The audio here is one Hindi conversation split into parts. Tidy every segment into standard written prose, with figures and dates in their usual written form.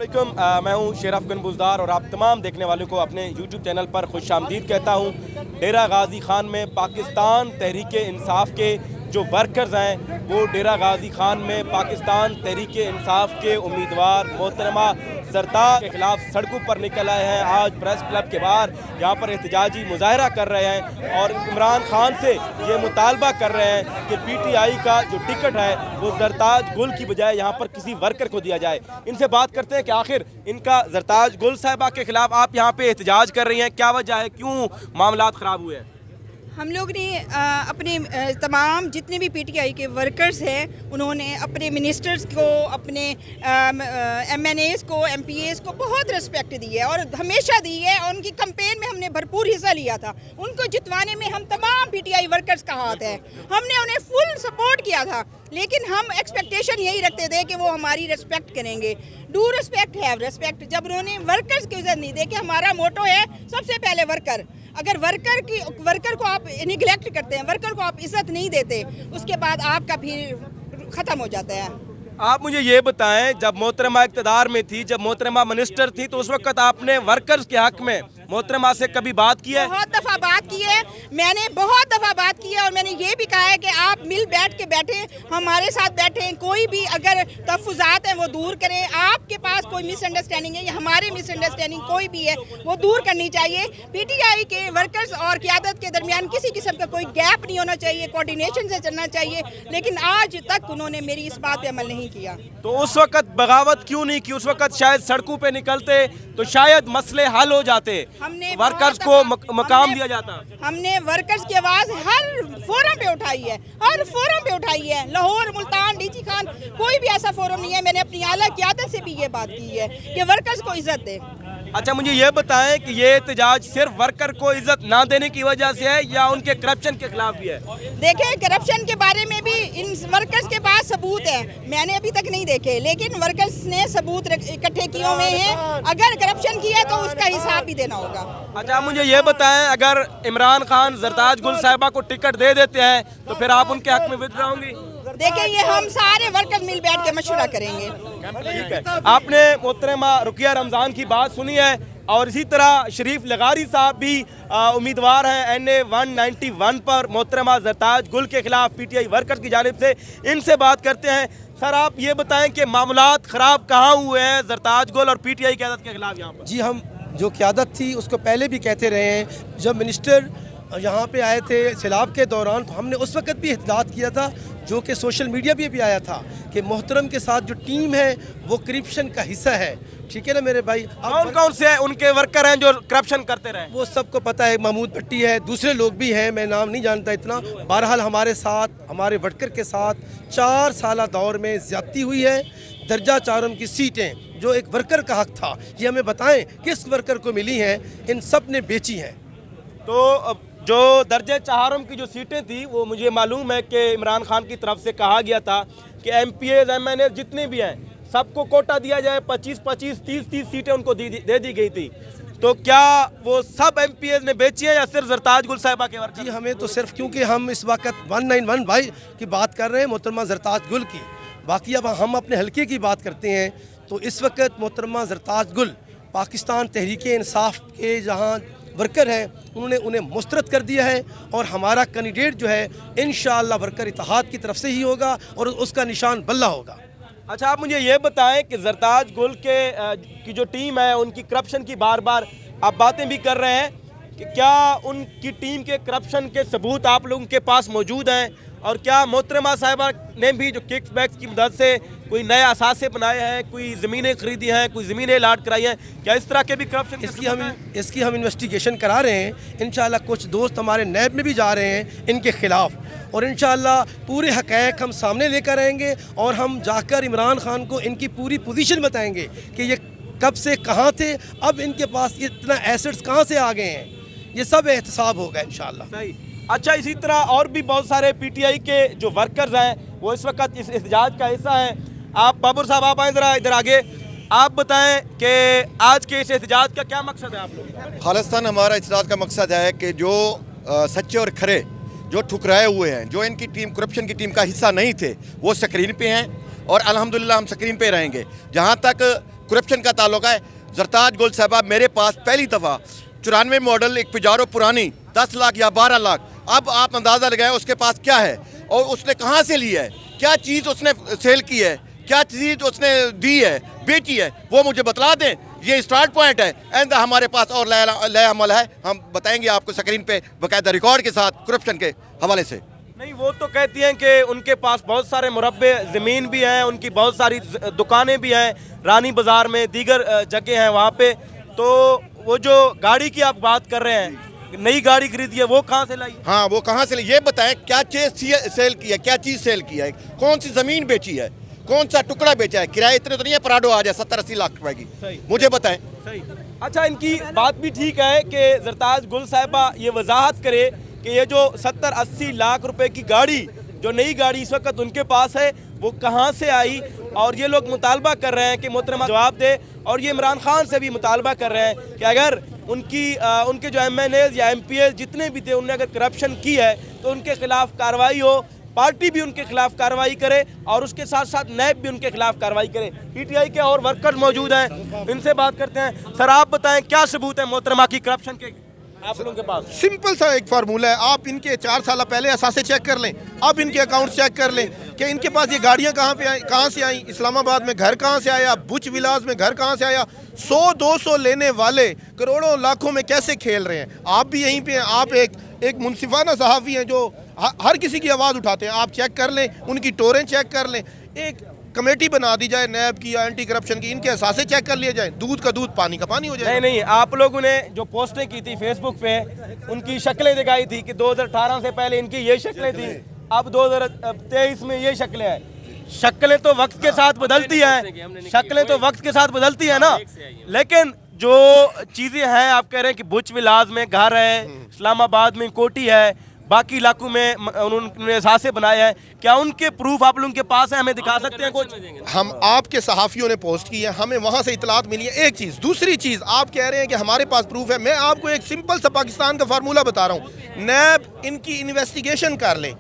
अस्सलामुअलैकुम, मैं हूं शेर अफगन बुज़दार और आप तमाम देखने वालों को अपने YouTube चैनल पर खुश आमदीद कहता हूं। डेरा गाजी खान में पाकिस्तान तहरीक इंसाफ के जो वर्कर्स हैं वो डेरा गाजी खान में पाकिस्तान तहरीक इंसाफ के उम्मीदवार मोहतरमा ज़रताज के ख़िलाफ़ सड़कों पर निकल आए हैं। आज प्रेस क्लब के बाहर यहाँ पर एहतजाजी मुजाहरा कर रहे हैं और इमरान खान से ये मुतालबा कर रहे हैं कि PTI का जो टिकट है वो ज़रताज गुल की बजाय यहाँ पर किसी वर्कर को दिया जाए। इनसे बात करते हैं कि आखिर इनका ज़रताज गुल साहिबा के ख़िलाफ़ आप यहाँ पे एहतजाज कर रही हैं, क्या वजह है, क्यों मामलात ख़राब हुए हैं? हम लोग ने अपने तमाम जितने भी PTI के वर्कर्स हैं उन्होंने अपने मिनिस्टर्स को, अपने MNAs को, MPAs को बहुत रिस्पेक्ट दी है और हमेशा दी है और उनकी कैंपेन में हमने भरपूर हिस्सा लिया था। उनको जितवाने में हम तमाम PTI वर्कर्स का हाथ है, हमने उन्हें फुल सपोर्ट किया था, लेकिन हम एक्सपेक्टेशन यही रखते थे कि वो हमारी रिस्पेक्ट करेंगे। Do respect have respect. जब उन्होंने वर्कर्स की इज्जत नहीं देखी, हमारा मोटो है सबसे पहले वर्कर। अगर वर्कर को आप निगलेक्ट करते हैं, वर्कर को आप इज्जत नहीं देते, उसके बाद आपका फिर ख़त्म हो जाता है। आप मुझे ये बताएं, जब मोहतरमा इक़्तिदार में थी, जब मोहतरमा मिनिस्टर थी, तो उस वक्त आपने वर्कर्स के हक में मोहतरमा से कभी बात की है? बहुत दफ़ा बात की है, मैंने बहुत दफ़ा बात की है और मैंने ये भी कहा है कि आप मिल बैठ के बैठे, हमारे साथ बैठे, कोई भी अगर तहफ़्फ़ुज़ात हैं वो दूर करें। आपके पास कोई मिसअंडरस्टैंडिंग है या हमारे मिसअंडरस्टैंडिंग कोई भी है वो दूर करनी चाहिए। PTI के वर्कर्स और क़यादत के दरमियान किसी किस्म का कोई गैप नहीं होना चाहिए, कोऑर्डिनेशन से चलना चाहिए, लेकिन आज तक उन्होंने मेरी इस बात पर अमल नहीं किया। तो उस वक्त बगावत क्यों नहीं की? उस वक्त शायद सड़कों पे निकलते तो शायद मसले हल हो जाते, हमने वर्कर्स को मकाम दिया जाता। हमने वर्कर्स की आवाज़ हर फोरम पे उठाई है, हर फोरम पे उठाई है। लाहौर, मुल्तान, डीजी खान, कोई भी ऐसा फोरम नहीं है। मैंने अपनी आला क़यादत से भी ये बात की है कि वर्कर्स को इज्जत दे। अच्छा, मुझे ये बताएं कि ये एहतजाज सिर्फ वर्कर को इज्जत ना देने की वजह से है या उनके करप्शन के खिलाफ भी है? देखें, करप्शन के बारे में भी इन वर्कर्स के पास सबूत है, मैंने अभी तक नहीं देखे, लेकिन वर्कर्स ने सबूत इकट्ठे किए हुए हैं। अगर करप्शन किया तो उसका हिसाब भी देना होगा। अच्छा, मुझे ये बताएं, अगर इमरान खान ज़रताज गुल साहिबा को टिकट दे देते हैं तो फिर आप उनके हक में विद्रोह होंगी? देखें, ये हम सारे वर्कर मिल बैठ के मशवरा करेंगे। ठीक है, आपने मोहतरमा रुकिया रमज़ान की बात सुनी है और इसी तरह शरीफ लगारी साहब भी उम्मीदवार हैं NA 191 पर मोहतरमा ज़रताज गुल के खिलाफ PTI वर्कर्स की जानिब से। इनसे बात करते हैं। सर, आप ये बताएं कि मामलात ख़राब कहाँ हुए हैं ज़रताज गुल और PTI क़यादत के खिलाफ यहाँ पर? जी, हम जो क़यादत थी उसको पहले भी कहते रहे हैं। जब मिनिस्टर यहाँ पे आए थे सैलाब के दौरान तो हमने उस वक्त भी एहतियात किया था, जो कि सोशल मीडिया पे भी आया था कि मोहतरम के साथ जो टीम है वो करप्शन का हिस्सा है। ठीक है ना मेरे भाई? कौन कौन से उनके वर्कर हैं जो करप्शन करते रहे? वो सबको पता है, महमूद भट्टी है, दूसरे लोग भी हैं, मैं नाम नहीं जानता इतना। बहरहाल हमारे साथ, हमारे वर्कर के साथ 4 साल दौर में ज़्यादती हुई है। दर्जा 4 की सीटें जो एक वर्कर का हक था, ये हमें बताएं किस वर्कर को मिली हैं? इन सब ने बेची हैं। तो जो दर्जे 4 की जो सीटें थी वो मुझे मालूम है कि इमरान खान की तरफ से कहा गया था कि MPAs MNAs जितने भी हैं सबको कोटा दिया जाए, 25-25, 30-30 सीटें उनको दे दी गई थी। तो क्या वो सब MPAs ने बेची है या सिर्फ ज़रताज गुल साहिबा के वर्कर? जी, हमें तो सिर्फ, क्योंकि हम इस वक्त 191 भाई की बात कर रहे हैं, मोहतरमा ज़रताज गुल की। बाकी अब हम अपने हल्के की बात करते हैं तो इस वक्त मोहतरमा ज़रताज गुल पाकिस्तान तहरीक इंसाफ के जहाँ वर्कर है उन्होंने उन्हें मुस्तरद कर दिया है और हमारा कैंडिडेट जो है इंशाअल्लाह वर्कर इत्तेहाद की तरफ से ही होगा और उसका निशान बल्ला होगा। अच्छा, आप मुझे ये बताएं कि ज़रताज गुल की जो टीम है उनकी करप्शन की बार बार आप बातें भी कर रहे हैं कि क्या उनकी टीम के करप्शन के सबूत आप लोगों के पास मौजूद हैं? और क्या मोहतरमा साहिबा ने भी जो किक्स बैक्स की मदद से कोई नए असासे बनाए हैं, कोई ज़मीनें खरीदी हैं, कोई ज़मीनें अलाट कराई हैं, क्या इस तरह के भी करप्शन? इसकी हम इन्वेस्टिगेशन करा रहे हैं। इंशाअल्लाह कुछ दोस्त हमारे नैब में भी जा रहे हैं इनके ख़िलाफ़ और इंशाअल्लाह पूरे हक़ाइक़ हम सामने लेकर आएंगे और हम जाकर इमरान खान को इनकी पूरी पोजीशन बताएंगे कि ये कब से कहाँ थे, अब इनके पास इतना एसेट्स कहाँ से आ गए हैं, ये सब एहतसाब होगा इंशाअल्लाह। सही। अच्छा, इसी तरह और भी बहुत सारे PTI के जो वर्कर्स हैं वो इस वक्त इस एहतजाज का हिस्सा हैं। आप बाबर साहब, आप आए ज़रा इधर आगे, आप बताएं कि आज के इस एहतजाज का क्या मकसद है आप लोग? खालिस्तान हमारा एहतजाज का मकसद है कि जो सच्चे और खरे, जो ठुकराए हुए हैं, जो इनकी टीम करप्शन की टीम का हिस्सा नहीं थे, वो स्क्रीन पे हैं और अल्हम्दुलिल्लाह हम स्क्रीन पे रहेंगे। जहाँ तक करप्शन का ताल्लुक है। जरताज गुल साहबा मेरे पास पहली दफ़ा 94 मॉडल एक पिजारो पुरानी 10 लाख या 12 लाख, अब आप अंदाज़ा लगाएं उसके पास क्या है और उसने कहाँ से लिया है, क्या चीज़ उसने सेल की है, क्या चीज़ उसने दी है, बेची है, वो मुझे बतला दें। ये स्टार्ट पॉइंट है। एंड हमारे पास और नया अमल है, हम बताएंगे आपको स्क्रीन पे बाकायदा रिकॉर्ड के साथ करप्शन के हवाले से। नहीं, वो तो कहती हैं कि उनके पास बहुत सारे मुरब्बे ज़मीन भी हैं, उनकी बहुत सारी दुकानें भी हैं रानी बाज़ार में, दीगर जगह हैं वहाँ पे। तो वो जो गाड़ी की आप बात कर रहे हैं, नई गाड़ी खरीदी है, वो कहाँ से लाई? हाँ, वो कहाँ से ये बताएं, क्या चीज़ सेल की है, क्या चीज़ सेल की है, कौन सी ज़मीन बेची है, कौन सा टुकड़ा बेचा है, किराए इतने तो नहीं है पराडो आ जाए 70-80 लाख रुपए की, मुझे बताएं। सही। अच्छा, इनकी बात भी ठीक है कि जरताज गुल साहिबा ये वजाहत करे कि ये जो 70-80 लाख रुपए की गाड़ी, जो नई गाड़ी इस वक्त उनके पास है, वो कहाँ से आई। और ये लोग मुतालबा कर रहे हैं कि मोहतरमा जवाब दे, और ये इमरान खान से भी मुतालबा कर रहे हैं कि अगर उनके जो MNAs या MPs जितने भी थे, उन्होंने अगर करप्शन की है तो उनके खिलाफ कार्रवाई हो, पार्टी भी उनके खिलाफ कार्रवाई करे और उसके साथ साथ नैब भी उनके खिलाफ कार्रवाई करे। PTI के और वर्कर्स मौजूद हैं, इनसे बात करते हैं। सर, आप बताएं क्या सबूत है मोहतरमा की करप्शन के आप लोगों के पास? सिंपल सा एक फार्मूला है, आप इनके 4 साल पहले असासे चेक कर लें, अब इनके अकाउंट चेक कर लें कि इनके पास ये गाड़ियां कहाँ से आई, इस्लामाबाद में घर कहाँ से आया, बुच विलास में घर कहाँ से आया, 100-200 लेने वाले करोड़ों लाखों में कैसे खेल रहे हैं। आप भी यहीं पे हैं, आप एक मुनसिफाना सहाफ़ी हैं जो हर किसी की आवाज़ उठाते हैं। आप चेक कर लें, उनकी टोरें चेक कर लें, एक कमेटी बना दी जाए नैब की या एंटी करप्शन की, इनके एहसासे चेक कर लिए जाए, दूध का दूध पानी का पानी हो जाए। नहीं, आप लोगों ने जो पोस्टें की थी फेसबुक पे, उनकी शक्लें दिखाई थी कि 2018 से पहले इनकी ये शक्लें थी, अब 2023 में ये शक्लें हैं। शक्लें तो वक्त के साथ बदलती हैं, शक्लें तो वक्त के साथ बदलती है ना, लेकिन जो चीज़ें हैं, आप कह रहे हैं कि बुच विलास में घर है, इस्लामाबाद में कोठी है, बाकी इलाकों में उन्होंने एहसासे बनाए हैं, क्या उनके प्रूफ आप लोगों के पास है? हमें दिखा सकते हैं कुछ? हम आपके सहाफ़ियों ने पोस्ट की है, हमें वहाँ से इतलात मिली है। एक चीज़, दूसरी चीज़, आप कह रहे हैं कि हमारे पास प्रूफ है। मैं आपको एक सिंपल सा पाकिस्तान का फार्मूला बता रहा हूँ। नैब इनकी इन्वेस्टिगेशन कर ले,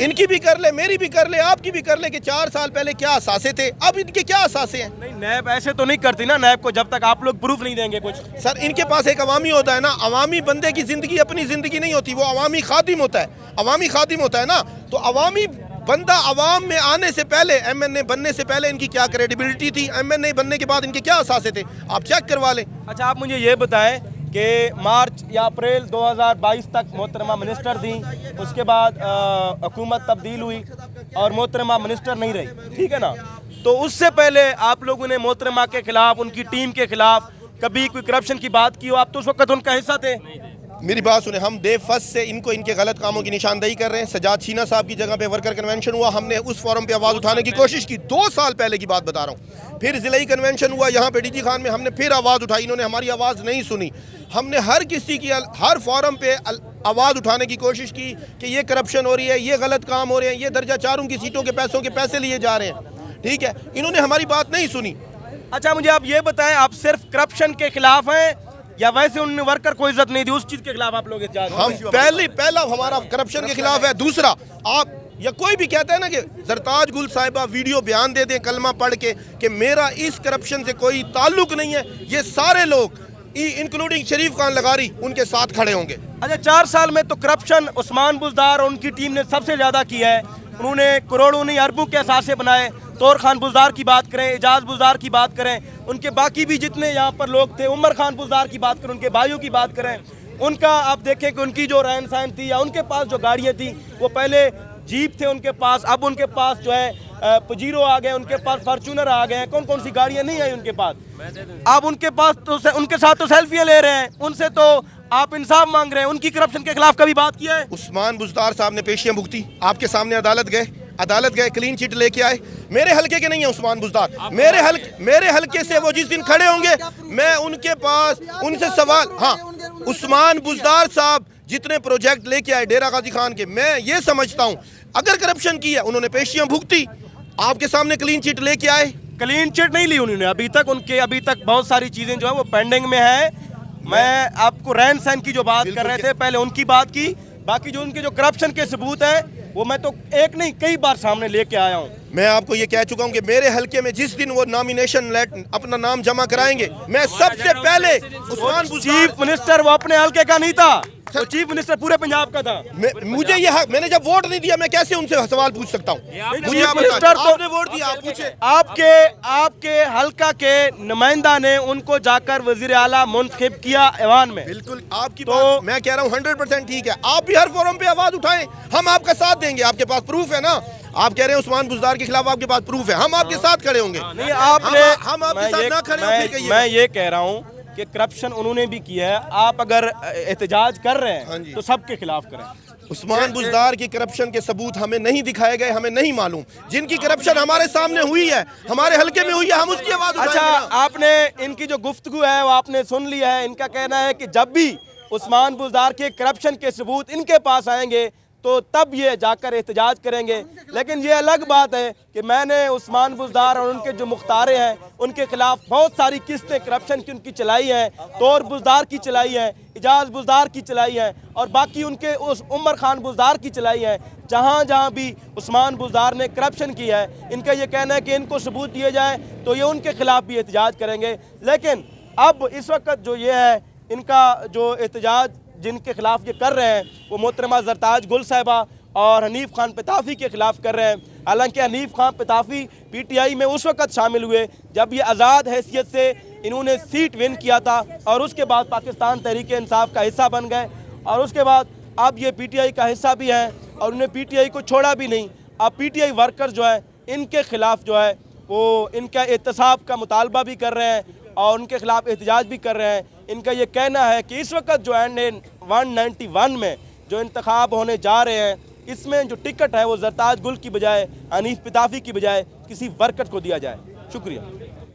इनकी भी कर ले, मेरी भी कर ले, आपकी भी कर ले कि 4 साल पहले क्या असासे थे, अब इनके क्या असासे हैं। नहीं, नैब ऐसे तो नहीं करती ना, नैब को जब तक आप लोग प्रूफ नहीं देंगे कुछ। सर, इनके पास एक अवामी होता है ना, अवामी बंदे की ज़िंदगी अपनी ज़िंदगी नहीं होती, वो अवामी खादिम होता है, अवामी खादिम होता है ना। तो अवामी बंदा अवाम में आने से पहले, MNA बनने से पहले इनकी क्या क्रेडिबिलिटी थी, MNA बनने के बाद इनके क्या असासे थे, आप चेक करवा लें। अच्छा, आप मुझे ये बताएं कि मार्च या अप्रैल 2022 तक मोहतरमा मिनिस्टर थी, उसके बाद हुकूमत तब्दील हुई और मोहतरमा मिनिस्टर नहीं रही, ठीक है ना। तो उससे पहले आप लोगों ने मोहतरमा के खिलाफ, उनकी टीम के खिलाफ कभी कोई करप्शन की बात की हो? आप तो उस वक्त उनका हिस्सा थे। मेरी बात सुने, हम डे फर्स्ट से इनको इनके गलत कामों की निशानदेही कर रहे हैं। सजाद शीना साहब की जगह पे वर्कर कन्वेंशन हुआ, हमने उस फोरम पे आवाज़ उठाने की कोशिश की, 2 साल पहले की बात बता रहा हूँ। फिर ज़िलाई कन्वेंशन हुआ यहाँ पे DG खान में, हमने फिर आवाज़ उठाई, इन्होंने हमारी आवाज़ नहीं सुनी। हमने हर किसी की हर फोरम पे आवाज़ उठाने की कोशिश की कि ये करप्शन हो रही है, ये गलत काम हो रहे हैं, ये दर्जा 4 की सीटों के पैसों के पैसे लिए जा रहे हैं, ठीक है। इन्होंने हमारी बात नहीं सुनी। अच्छा, मुझे आप ये बताएं, आप सिर्फ करप्शन के खिलाफ हैं या वैसे उन वर्कर को इज्जत नहीं दी, उस चीज़ के खिलाफ आप लोग? हम पहला हमारा करप्शन के खिलाफ है। दूसरा, आप या कोई भी कहता है ना कि जरताज गुल साहिबा वीडियो बयान दे दें कलमा पढ़ के कि मेरा इस करप्शन से कोई ताल्लुक नहीं है, ये सारे लोग इंक्लूडिंग शरीफ खान लगारी उनके साथ खड़े होंगे। अच्छा, 4 साल में तो करप्शन उस्मान बुज़दार और उनकी टीम ने सबसे ज़्यादा किया है। उन्होंने करोड़ों नहीं अरबों के असासे बनाए। तौर खान बुज़दार की बात करें, एजाज बुज़दार की बात करें, उनके बाकी भी जितने यहाँ पर लोग थे, उमर खान बुज़दार की बात करें, उनके भाइयों की बात करें, उनका आप देखें कि उनकी जो रहन सहन थी या उनके पास जो गाड़ियाँ थी, वो पहले जीप थे उनके पास, अब उनके पास जो है पजीरो आ गए, उनके पास फॉर्चूनर आ गए हैं, कौन कौन सी गाड़ियाँ नहीं आई उनके पास। अब उनके पास तो उनके साथ तो सेल्फियाँ ले रहे हैं, उनसे तो आप इंसाफ मांग रहे हैं। उनकी करप्शन के खिलाफ कभी बात किया है? उस्मान बुज़दार साहब ने पेशियां भुगती, आपके सामने अदालत गए, क्लीन चिट लेके आए। मेरे हलके के नहीं है उस्मान बुज़दार, मेरे हलके से वो जिस दिन खड़े होंगे मैं उनके पास उनसे सवाल। हाँ, उस्मान बुज़दार साहब जितने प्रोजेक्ट लेके आए डेरा गाजी खान के, मैं ये समझता हूँ अगर करप्शन की है, उन्होंने पेशियां भुगती, आपके सामने क्लीन चिट लेके आए। क्लीन चिट नहीं ली उन्होंने अभी तक बहुत सारी चीज़ें जो है वो पेंडिंग में है। मैं आपको रहन सहन की जो बात कर रहे थे पहले उनकी बात की, बाकी जो उनके जो करप्शन के सबूत हैं वो मैं तो एक नहीं कई बार सामने लेके आया हूँ। मैं आपको ये कह चुका हूँ कि मेरे हलके में जिस दिन वो नॉमिनेशन अपना नाम जमा कराएंगे, मैं सबसे पहले उस्मान बुज़दार, चीफ मिनिस्टर वो अपने हल्के का नहीं था, वो चीफ मिनिस्टर पूरे पंजाब का था। मुझे ये हक, मैंने जब वोट नहीं दिया मैं कैसे उनसे सवाल पूछ सकता हूँ? मुझे आप मिनिस्टर बताएं, तो आपने वोट दिया, आप पूछे। आपके हल्का के नुमाइंदा ने उनको जाकर वजीर आला मुंतखब किया ऐवान में। बिल्कुल आपकी बात मैं कह रहा हूँ 100% ठीक है। आप भी हर फोरम पे आवाज उठाएं, हम आपका साथ देंगे। आपके पास प्रूफ है ना? आप कह रहे हैं उस्मान बुज़दार के खिलाफ आपके पास प्रूफ है, हम आपके साथ खड़े होंगे। नहीं आपने हम आपके साथ ना खड़े होंगे। मैं ये कह रहा हूँ कि करप्शन उन्होंने भी किया है। आप अगर एहतजाज कर रहे हैं तो सबके खिलाफ करें। उस्मान बुज़दार की करप्शन के सबूत हमें नहीं दिखाए गए, हमें नहीं मालूम। जिनकी करप्शन हमारे सामने हुई है, हमारे हल्के में हुई है, हम उसकी आवाज उठाएंगे। अच्छा, आपने इनकी जो गुफ्तगू है वो आपने सुन लिया है। इनका कहना है कि जब भी उस्मान बुज़दार के करप्शन के सबूत इनके पास आएंगे तो तब ये जाकर एहतजाज करेंगे। लेकिन ये अलग बात है कि मैंने उस्मान बुज़दार और उनके जो मुख्तारे हैं उनके खिलाफ बहुत सारी किस्तें करप्शन की उनकी चलाई हैं, तौर बुज़दार की चलाई है, इजाज़ बुज़दार की चलाई है और बाकी उनके उस उमर खान बुज़दार की चलाई है। जहाँ जहाँ भी उस्मान बुज़दार ने करप्शन किया है, इनका ये कहना है कि इनको सबूत दिए जाए तो ये उनके खिलाफ भी एहतजाज करेंगे। लेकिन अब इस वक्त जो ये है, इनका जो एहतजाज जिनके खिलाफ ये कर रहे हैं वो मोहतरमा ज़रताज गुल साहिबा और हनीफ खान पताफ़ी के खिलाफ कर रहे हैं। हालांकि हनीफ खान पताफ़ी पीटीआई में उस वक्त शामिल हुए जब ये आज़ाद हैसियत से इन्होंने सीट विन किया था और उसके बाद पाकिस्तान तहरीक इंसाफ का हिस्सा बन गए और उसके बाद अब ये पीटीआई का हिस्सा भी हैं और उन्हें पीटीआई को छोड़ा भी नहीं। अब पीटीआई वर्कर जो है इनके खिलाफ जो है वो इनका एहतसाब का मुतालबा भी कर रहे हैं और उनके खिलाफ एहतजाज भी कर रहे हैं। इनका ये कहना है कि इस वक्त जो NN 191 में जो इंतखाब होने जा रहे हैं, इसमें जो टिकट है वो ज़रताज गुल की बजाय हनीफ पताफ़ी की बजाय किसी वर्कर को दिया जाए। शुक्रिया।